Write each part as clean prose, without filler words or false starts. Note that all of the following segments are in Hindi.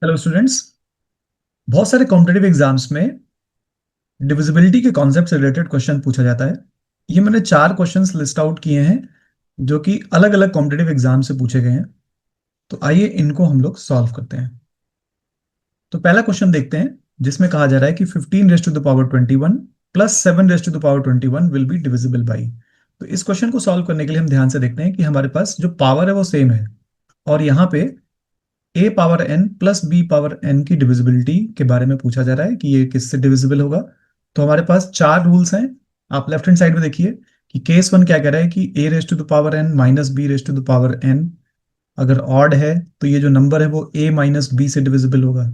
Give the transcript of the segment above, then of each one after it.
Hello students. बहुत सारे कॉम्पिटेटिव एग्जाम्स में डिविजिबिलिटी के कॉन्सेप्ट से रिलेटेड क्वेश्चन पूछा जाता है। ये मैंने 4 क्वेश्चंस लिस्ट आउट किए हैं जो कि अलग अलग कॉम्पिटेटिव एग्जाम से पूछे गए हैं। तो आइए इनको हम लोग सॉल्व करते हैं। तो पहला क्वेश्चन देखते हैं जिसमें कहा जा रहा है कि 15 raise to the power 21 plus 7 raise to the power 21 will be divisible by. तो इस क्वेश्चन को सॉल्व करने के लिए हम ध्यान से देखते हैं कि हमारे पास जो पावर है वो सेम है और यहाँ पे a power n plus b power n की डिविजिबिलिटी के बारे में पूछा जा रहा है कि ये किससे डिविजिबल होगा। तो हमारे पास 4 रूल्स हैं। आप लेफ्ट हैंड साइड में देखिए कि केस वन क्या कह रहा है कि a raise to the power n minus b raise to the power n अगर ऑड है तो ये जो नंबर है वो ए माइनस बी से डिविजिबल होगा।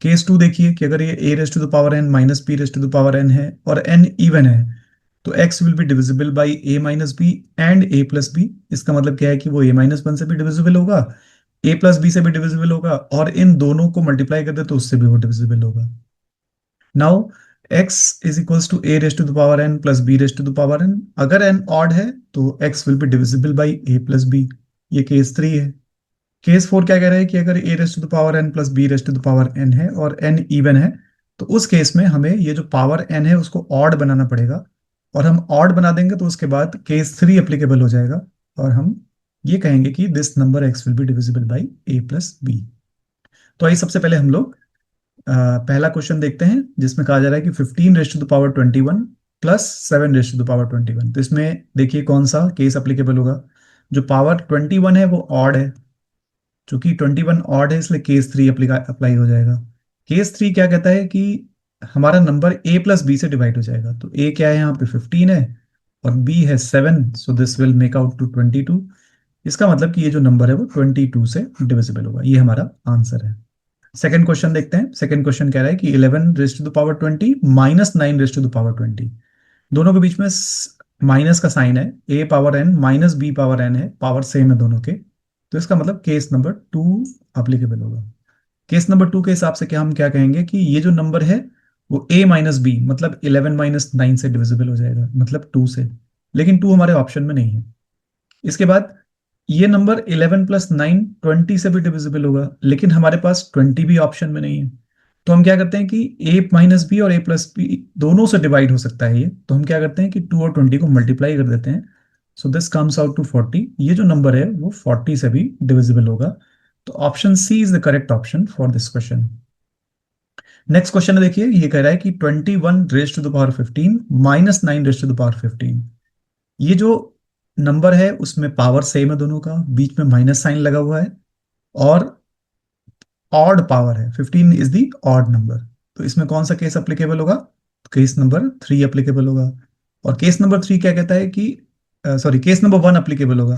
केस टू देखिए कि अगर ये a raise to the power n minus b raise to the power n है और एन इवन है तो x will be divisible by a minus b and a plus b. इसका मतलब क्या है कि वो ए माइनस वन से भी डिविजिबल होगा, ए प्लस बी से भी डिविजिबल होगा और इन दोनों को मल्टीप्लाई कर दे तो उससे भी वो डिविजिबल होगा। Now x is equals to a raise to the power n plus b raise to the power n। अगर n ऑड है तो x will be divisible by a plus b. ये केस थ्री है। केस फोर क्या कह रहा है कि अगर a raise to the power n plus b raise to the power n है और n इवन है तो उस केस में हमें ये जो पावर n है उसको ऑड बनाना पड़ेगा और हम ऑड बना देंगे तो उसके बाद केस थ्री एप्लीकेबल हो जाएगा और हम ये कहेंगे कि this number x will be divisible by a plus b. तो आइए सबसे पहले हम लोग पहला क्वेश्चन देखते हैं जिसमें कहा जा रहा है कि 15 raise to the power 21 plus 7 raise to the power 21। तो इसमें देखिए कौन सा केस अप्लीकेबल होगा। जो पावर 21 है वो ऑड है, चूंकि 21 ऑड है इसलिए केस थ्री अप्लाई हो जाएगा। केस थ्री क्या कहता है कि हमारा नंबर ए प्लस बी से डिवाइड हो जाएगा। तो ए क्या है, यहाँ पे 15 है और बी है 7, so this will make out to 22। इसका मतलब कि ये जो नंबर है वो 22 से डिविजिबल होगा। ये हमारा आंसर है। सेकंड क्वेश्चन देखते हैं। सेकंड क्वेश्चन कह रहा है कि 11 raise to the power 20 minus 9 raise to the power 20। दोनों के बीच में माइनस का साइन है। A power n minus b power n है, पावर सेम है दोनों के। तो इसका मतलब केस नंबर टू अप्लीकेबल होगा। केस नंबर टू के हिसाब से क्या हम क्या कहेंगे कि ये जो नंबर है वो ए माइनस बी मतलब 11 - 9 से डिविजिबल हो जाएगा, मतलब 2 से। लेकिन 2 हमारे ऑप्शन में नहीं है। इसके बाद ये नंबर 11 + 9 20 से भी डिविजिबल होगा, लेकिन हमारे पास 20 भी ऑप्शन में नहीं है। तो हम क्या करते हैं कि a माइनस बी और a प्लस बी दोनों से डिवाइड हो सकता है ये, तो हम क्या करते हैं कि 2 और 20 को मल्टीप्लाई कर देते हैं। So this comes out to 40। ये जो नंबर है वो 40 से भी डिविजिबल होगा। तो option C is the correct option for this question. Next question देखिए, ये कह रहा है कि 21 raise to the power 15 minus 9 raise to the power 15। ये जो नंबर है उसमें पावर सेम है दोनों का, बीच में माइनस साइन लगा हुआ है और ऑड पावर है। 15 इज द ऑड नंबर। तो इसमें कौन सा केस अप्लीकेबल होगा? केस नंबर थ्री अप्लीकेबल होगा। और केस नंबर थ्री क्या कहता है कि sorry, case number one applicable होगा।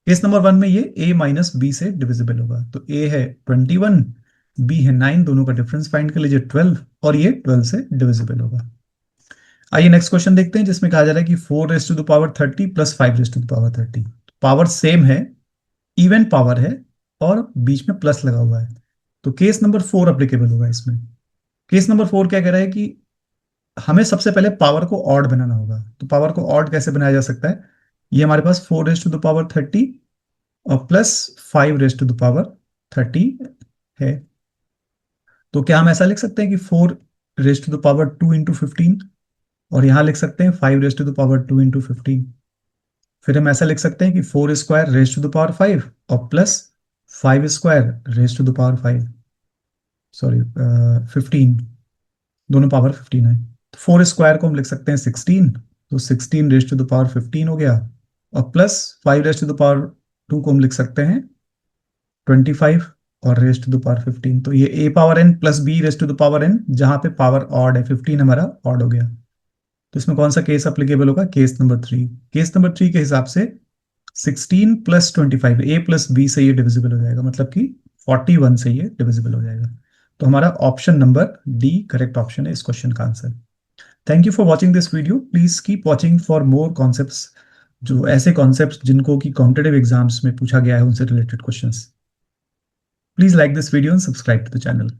केस नंबर वन में ये a माइनस बी से डिविजिबल होगा। तो a है 21, b है 9, दोनों का डिफरेंस फाइंड कर लीजिए 12 और ये 12 से डिविजिबल होगा। आइए नेक्स्ट क्वेश्चन देखते हैं जिसमें कहा जा रहा है कि 4 raise to the power 30 plus 5 raise to the power 30। Power same है, इवन पावर है और बीच में प्लस लगा हुआ है। तो केस नंबर फोर अप्लीकेबल होगा इसमें। केस नंबर फोर क्या कह रहा है कि हमें सबसे पहले पावर को ऑड बनाना होगा। तो पावर को ऑड कैसे बनाया जा सकता है? ये हमारे पास 4 रेज़ टू द पावर 30 और plus 5 raise to the power 30 है। तो क्या हम ऐसा लिख सकते हैं कि 4 रेज़ टू द पावर 2 × 15 और यहां लिख सकते हैं 5 रेज़ टू द पावर 2 × 15। फिर हम ऐसा लिख सकते हैं कि 4 square raise to the power 5 और plus 5 square raise to the power 5, sorry 15, दोनों पावर 15 है। तो 4 स्क्वायर को हम लिख सकते हैं 16, तो 16 रेज़ टू द पावर 15 हो गया और plus 5 raise to the power 2 को हम लिख सकते हैं 25 और रेज़ टू द पावर 15। तो ये a power n plus b raise to the power n, जहां पे पावर ऑड है 15 हमारा ऑड हो गया। तो इसमें कौन सा केस अप्लीकेबल होगा? Case number three. Case number three के हिसाब से 16 + 25 a प्लस बी से ये डिविजिबल हो जाएगा, मतलब कि 41 से ये डिविजिबल हो जाएगा। तो हमारा option number D correct option है इस क्वेश्चन का answer. Thank you for watching this video. Please keep watching for more concepts, जो ऐसे कॉन्सेप्ट्स जिनको कि कॉम्पिटेटिव एग्जाम्स में पूछा गया है उनसे related questions. Please like this video and subscribe to the channel.